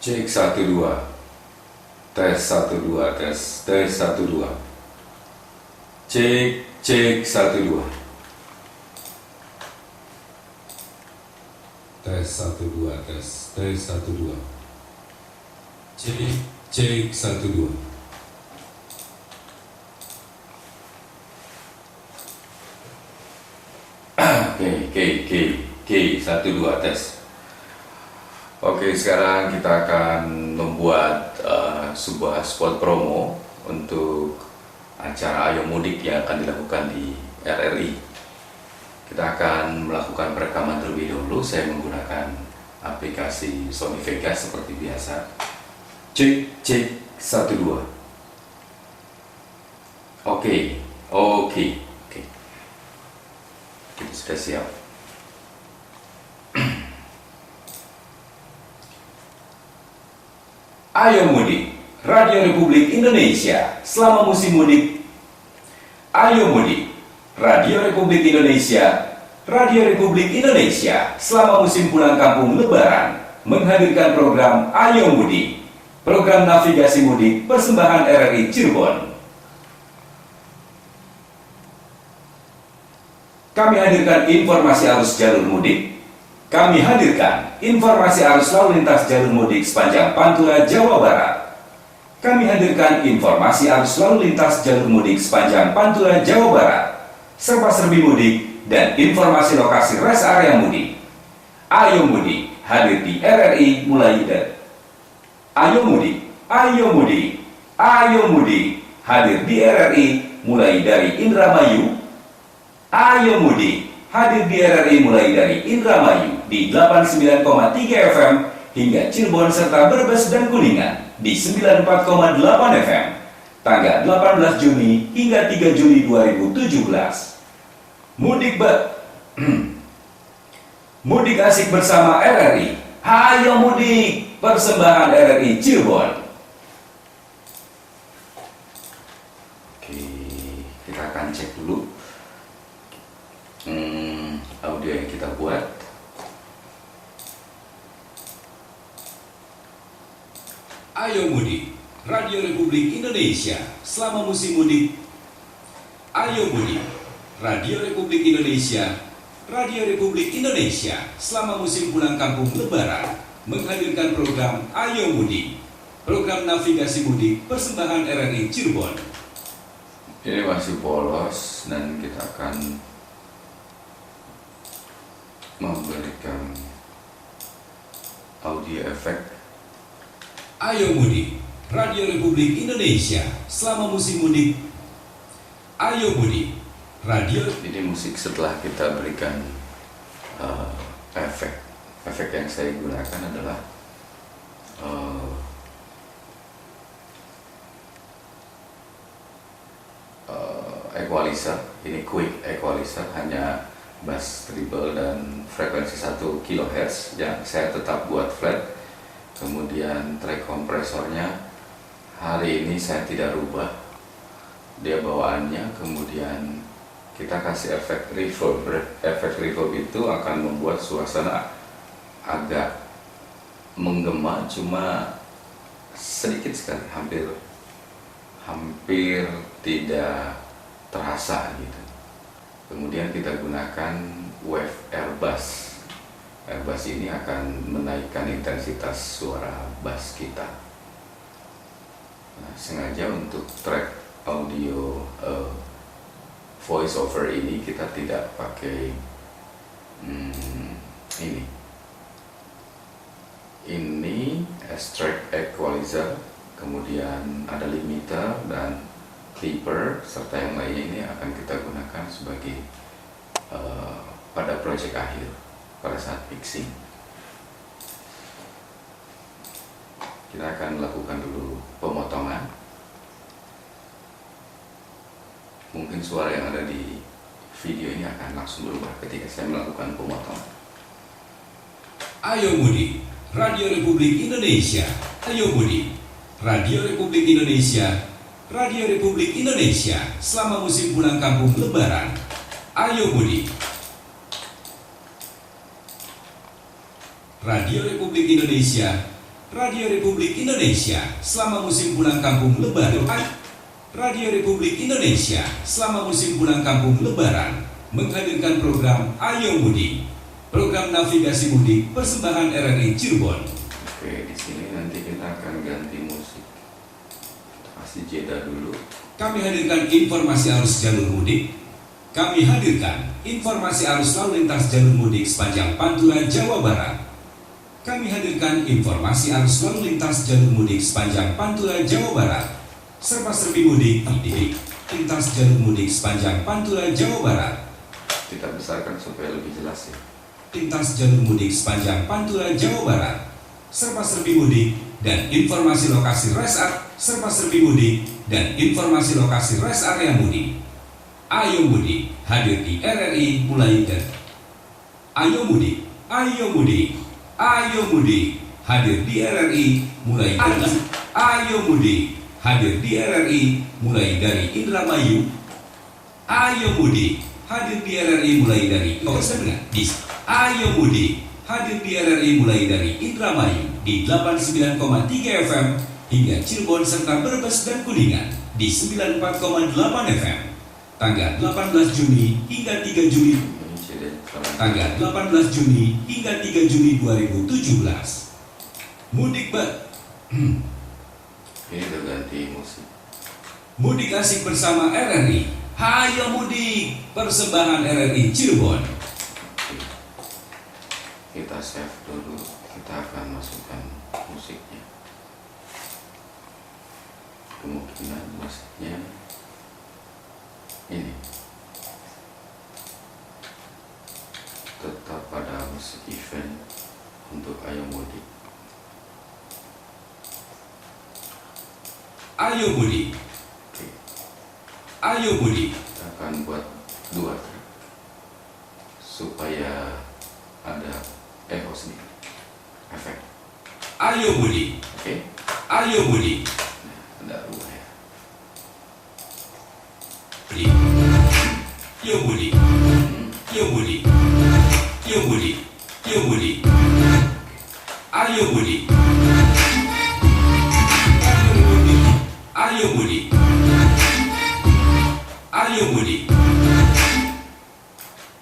Cek 1 2. Tes 1 2. Tes 1 2. Cek 1 2. Tes 1 2. Tes 1 2. Cek 1 2. Oke, 1 2 tes. Oke, sekarang kita akan membuat sebuah spot promo untuk acara Ayo Mudik yang akan dilakukan di RRI. Kita akan melakukan perekaman terlebih dahulu. Saya menggunakan aplikasi Sony Vegas seperti biasa. Cek 1 2. Oke. Kita sudah siap. Ayo Mudik, Radio Republik Indonesia selama musim mudik. Ayo Mudik, Radio Republik Indonesia, Radio Republik Indonesia selama musim pulang kampung Lebaran menghadirkan program Ayo Mudik, program navigasi mudik persembahan RRI Cirebon. Kami hadirkan informasi arus jalur mudik. Kami hadirkan informasi arus lalu lintas jalur mudik sepanjang Pantura, Jawa Barat. Kami hadirkan informasi arus lalu lintas jalur mudik sepanjang Pantura, Jawa Barat, serba-serbi mudik, dan informasi lokasi rest area mudik. Ayo Mudik hadir di RRI mulai dari Ayo Mudik hadir di RRI mulai dari Indramayu. Ayo Mudik hadir di RRI mulai dari Indramayu di 89,3 FM hingga Cirebon serta Brebes dan Kuningan di 94,8 FM tanggal 18 Juni hingga 3 Juli 2017. Mudik asik bersama RRI. Ayo Mudik, persembahan RRI Cirebon. Oke, kita akan cek dulu audio yang kita buat. Ayo Mudik, Radio Republik Indonesia selama musim mudik. Ayo Mudik, Radio Republik Indonesia, Radio Republik Indonesia selama musim pulang kampung Lebaran menghadirkan program Ayo Mudik, program navigasi mudik persembahan RRI Cirebon. Ini masih polos dan kita akan memberikan audio efek. Ayo Mudik, Radio Republik Indonesia selama musim mudik. Ayo Mudik, Radio. Ini musik setelah kita berikan efek yang saya gunakan adalah equalizer. Ini quick equalizer, hanya bass treble dan frekuensi 1 kHz yang saya tetap buat flat. Kemudian track kompresornya hari ini saya tidak rubah, dia bawaannya. Kemudian kita kasih efek reverb. Efek reverb itu akan membuat suasana agak menggema, cuma sedikit sekali, hampir tidak terasa gitu. Kemudian kita gunakan wave airbus. Airbus ini akan menaikkan intensitas suara bass kita. Nah, sengaja untuk track audio voice over ini kita tidak pakai ini extract equalizer, kemudian ada limiter dan clipper serta yang lainnya. Ini akan kita gunakan sebagai pada project akhir pada saat mixing. Kita akan melakukan dulu pemotongan. Mungkin suara yang ada di video ini akan langsung berubah ketika saya melakukan pemotongan. Ayo Mudik, Radio Republik Indonesia. Ayo Mudik, Radio Republik Indonesia, Radio Republik Indonesia selama musim pulang kampung Lebaran. Ayo Mudik, Radio Republik Indonesia, Radio Republik Indonesia selama musim pulang kampung Lebaran. Radio Republik Indonesia selama musim pulang kampung Lebaran menghadirkan program Ayo Mudik, program navigasi mudik persembahan RRI Cirebon. Oke, di sini nanti kita akan ganti musik. Kita kasih jeda dulu. Kami hadirkan informasi arus jalur mudik. Kami hadirkan informasi arus lalu lintas jalur mudik sepanjang Pantura, Jawa Barat. Kami hadirkan informasi arus lalu lintas jalur mudik sepanjang Pantura, Jawa Barat. Serba-serbi mudik di lintas jalur mudik sepanjang Pantura, Jawa Barat. Kita besarkan supaya lebih jelas ya. Lintas jalur mudik sepanjang Pantura, Jawa Barat. Serba-serbi mudik dan informasi lokasi rest area. Serba-serbi mudik dan informasi lokasi rest area mudik. Ayo Mudik hadir di RRI mulai dari Ayo Mudik, Ayo Mudik. Ayo Mudik hadir di RRI mulai dari Ayo Mudik hadir di RRI mulai dari Indramayu. Ayo Mudik hadir di RRI mulai dari Ayo Mudik hadir di RRI mulai dari Indramayu di 89,3 FM hingga Cirebon serta Brebes dan Kuningan di 94,8 FM. Tanggal 18 Juni hingga 3 Juli. Tanggal 18 Juni hingga 3 Juli 2017. Mudik Ini udah ganti musik. Mudik asik bersama RRI. Hayo Mudik, persembahan RRI Cirebon. Kita save dulu. Kita akan masukkan musiknya. Kemungkinan musiknya ini tetap pada musik event untuk Ayo Mudik. Ayo Mudik. Oke. Ayo Mudik. Kita akan buat 2 track supaya ada echo sedikit, efek. Ayo Mudik. Oke. Ayo Mudik. Nah, ada 2 ya. Yo Mudik. Yo Mudik. Yo Mudik. Yo Mudik. Ayo Mudik. Ayo Mudik. Ayo Mudik.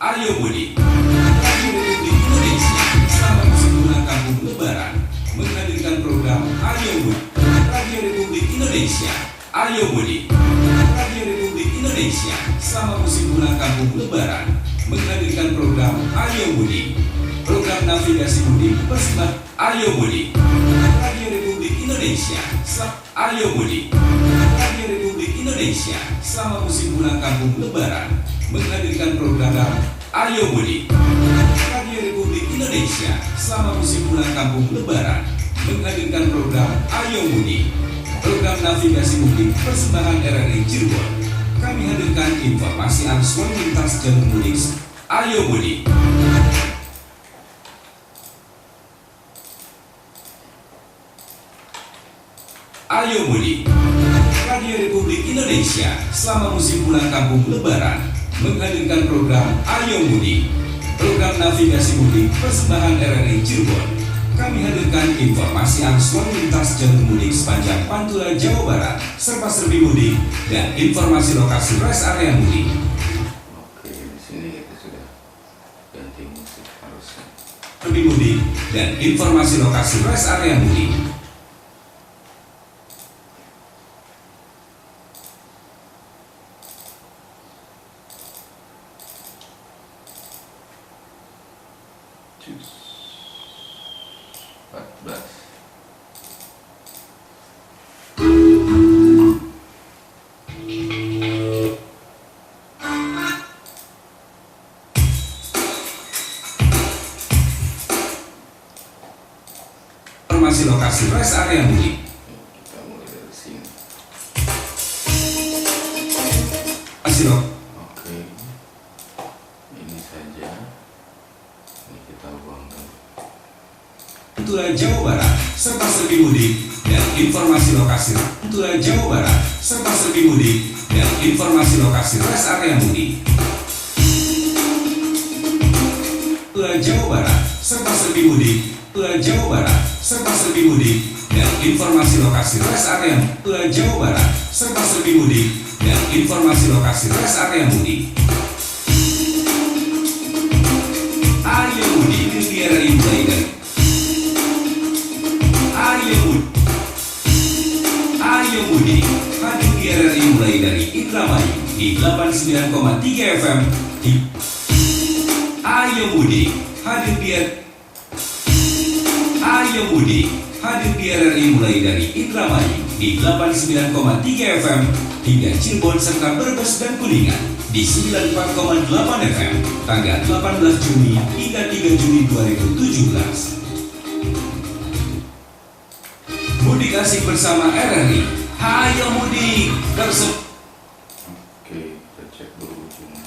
Ayo Mudik. Radio Republik Indonesia selama musim pulang kampung Lebaran menghadirkan program Ayo Mudik. Radio Republik Indonesia. Ayo Mudik. Radio Republik Indonesia selama musim pulang kampung Lebaran menghadirkan program Ayo Mudik, program navigasi mudik persembahan Ayo Mudik. Radio Republik Indonesia Ayo Mudik. Radio Republik Indonesia selama musim pulang kampung Lebaran menghadirkan program Ayo Mudik. Radio Republik Indonesia selama musim pulang kampung Lebaran menghadirkan program Ayo Mudik, program navigasi mudik persembahan RRI Cirebon. Kami hadirkan informasi arus lalu lintas jalur mudik. Ayo Mudik. Ayo Mudik. Radio Republik Indonesia selama musim pulang kampung Lebaran menghadirkan program Ayo Mudik, program navigasi mudik persembahan RRI Cirebon. Kami hadirkan informasi arus lalu lintas jalur mudik sepanjang Pantura, Jawa Barat, serba-serbi mudik dan informasi lokasi rest area mudik. Oke, di sini kita sudah ganti musik harusnya. Serbi mudik dan informasi lokasi rest area mudik. Cus. 14. Informasi lokasi rest area mudik. Kita mulai dari sini. Oke. Ini saja. Ini kita buang dulu. Pantura, Jawa Barat, serba-serbi mudik dan informasi lokasi. Pantura, Jawa Barat, serba-serbi mudik dan informasi lokasi rest area mudik. Pantura, Jawa Barat, serba-serbi mudik Pantura Jawa Barat, serba serbi mudik dan informasi lokasi rest area Pantura Jawa Barat, serba serbi mudik dan informasi lokasi rest area mudik. Ayo mudik ke RRI mulai dari Ayo mudik hadir di RRI mulai dari Indramayu di 89,3 FM. Ayo mudik hadir di RRI mulai dari Indramayu di 89,3 FM hingga Cirebon serta Brebes dan Kuningan di 94,8 FM tanggal 18 Juni hingga 3 Juni 2017. Mudik asik bersama RRI. Hayo mudik Oke, kita cek dulu ujungnya.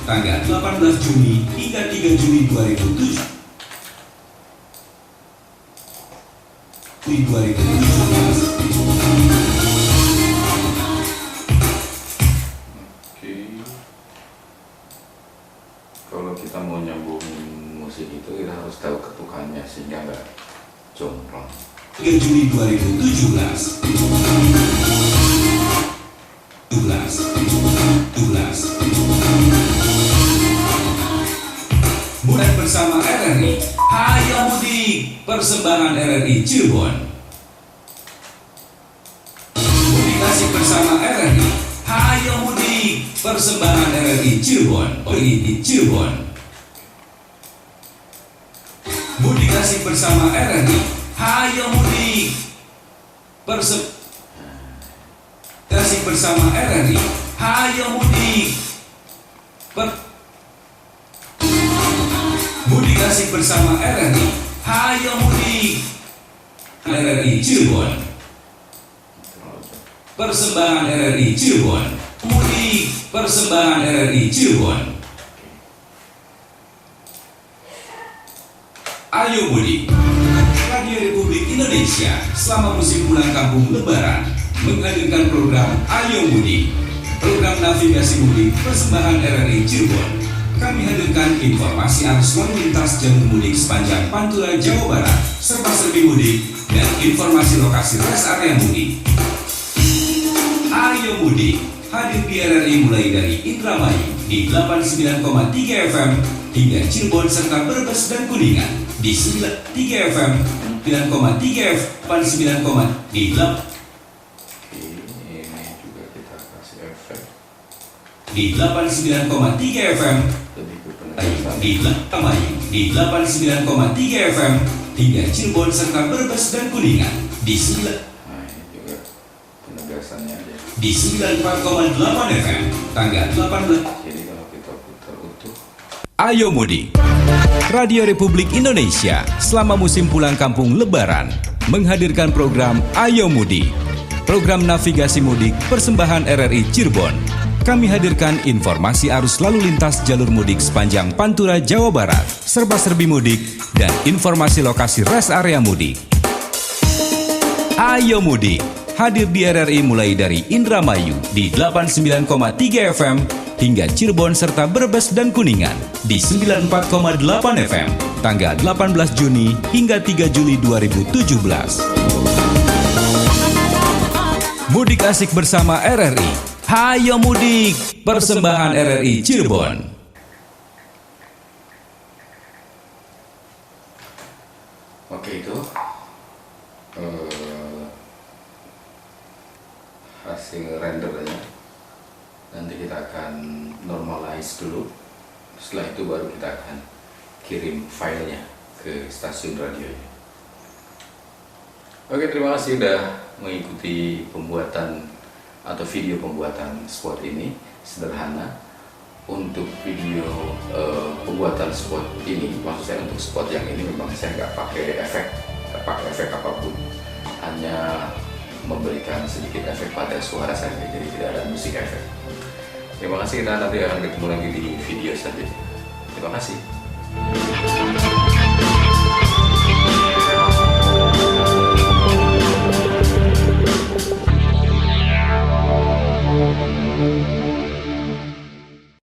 tanggal 18 Juni hingga 3 Juni 2017. Kalau kita mau nyambung musik itu kita harus tahu ketukannya sehingga nggak jomplang. 3 Juni 2017. 12. Mudik bersama RRI. Hayo mudik, persembahan RRI Cirebon. Mudik asik bersama RRI. Hayo mudik, persembahan RRI Cirebon. Di Cirebon. Mudik asik bersama RRI. Hayo mudik, asik bersama RRI. Hayo mudik, mudik asik bersama RRI. Hayo mudik, RRI Cirebon. Persembahan RRI Cirebon. Mudik, persembahan RRI Cirebon. Ayo mudik. Radio Republik Indonesia selama musim pulang kampung Lebaran menghadirkan program Ayo Mudik. Program navigasi mudik persembahan RRI Cirebon. Kami hadirkan informasi arus lalu lintas jalur mudik sepanjang Pantura Jawa Barat, serba serbi mudik dan informasi lokasi rest area mudik. Ayo mudik hadir di RRI mulai dari Indramayu di 89,3 FM hingga Cirebon serta Brebes dan Kuningan di 93 FM 9,3 F 89, di 8 Ini juga kita kasih efek di 89,3 FM lebih ke penegasan. di 89,3 FM hingga Cirebon serta Brebes dan Kuningan di 9 Nah, ini juga penegasannya aja. di 94,8 FM tanggal 18. Jadi kalau kita putar utuh, Ayo mudik. Radio Republik Indonesia selama musim pulang kampung Lebaran menghadirkan program Ayo Mudik. Program navigasi mudik persembahan RRI Cirebon. Kami hadirkan informasi arus lalu lintas jalur mudik sepanjang Pantura Jawa Barat, serba serbi mudik dan informasi lokasi rest area mudik. Ayo mudik. Hadir di RRI mulai dari Indramayu di 89,3 FM hingga Cirebon serta Brebes dan Kuningan di 94,8 FM tanggal 18 Juni hingga 3 Juli 2017. Mudik asik bersama RRI. Hayo mudik, persembahan RRI Cirebon. oke itu hasil rendernya. Nanti kita akan normalize dulu. Setelah itu baru kita akan kirim filenya ke stasiun radionya. Oke, terima kasih sudah mengikuti pembuatan atau video pembuatan spot ini. Sederhana. Untuk video pembuatan spot ini, maksud saya untuk spot yang ini memang saya nggak pakai efek apapun, hanya memberikan sedikit efek pada suara saja, jadi tidak ada musik efek. Terima kasih, kita nanti akan ketemu lagi di video selanjutnya. Terima kasih. Thank you.